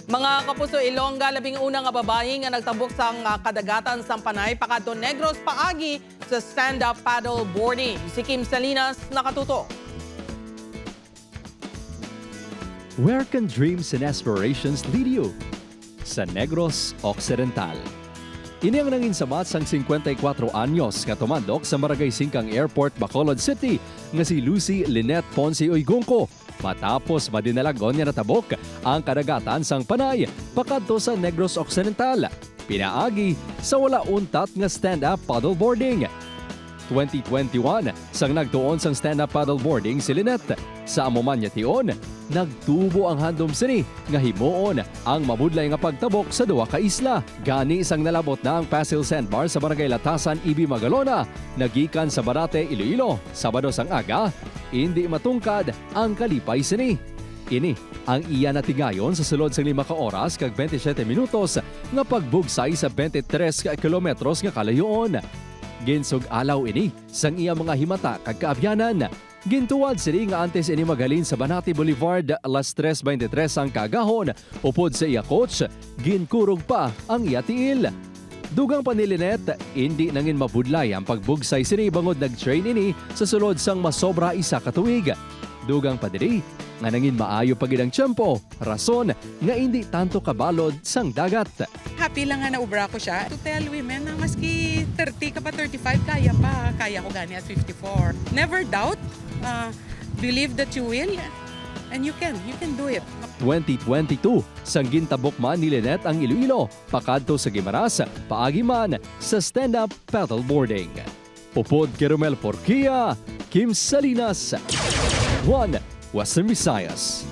Mga kapuso, Ilongga, 11 nga babae nga nagtabok sa kadagatan sa Panay, Pakadto Negros paagi sa stand-up paddle boarding. Si Kim Salinas nakatuto. Where can dreams and aspirations lead you? Sa Negros Occidental. Ini ang nanginsamat sang 54 anyos nga tumandok sa Barangay Singkang Airport, Bacolod City nga si Lucy Lynette Ponce Uygungco. Matapos madinalagon niya natabok ang kadagatan sang Panay pakadto sa Negros Occidental. Pinaagi sa wala untat nga stand-up paddleboarding. 2021 sang nagtuon sang stand-up paddleboarding si Lynette. Sa amuman niya tion, nagtubo ang handom sini nga himuon ang mabudlay nga pagtabok sa duwa ka isla. Gani isang nalabot na ang Pasil Sandbar sa Barangay Latasan, Ibi, Magalona, nagikan sa Barate, Iloilo. Sabado sang aga, hindi matungkad ang kalipay sini. Ini ang iya natingayon sa sulod sang 5 ka oras kag 27 minutos nga pagbugsay sa 23 kilometros nga kalayoon. Ginsog alaw ini sang iya mga himata kag kaabyanan. Gintuwad sini nga antes ini magalin sa Banati Boulevard alas 3:23 ang kagahon. Upod sa iya coach, ginkurog pa ang iya tiil. Dugang pa ni Lynette, hindi nangin mabudlay ang pagbugsay sini bangod nag-train ini sa sulod sang masobra isa ka tuig. Dugang pa diri nga nangin maayo pagid ang tiyempo, rason nga hindi tanto kabalod sang dagat. Happy lang nga naubra ko siya. To tell women na maski 30 ka pa, 35, kaya ko gani at 54. Never doubt, believe that you will, and you can do it. 2022, sang gintabok man ni Lynette ang Iloilo, pakadto sa Guimaras, paagi man sa stand-up paddleboarding. Upod kay Romel Porquia, Kim Salinas, One Western Visayas.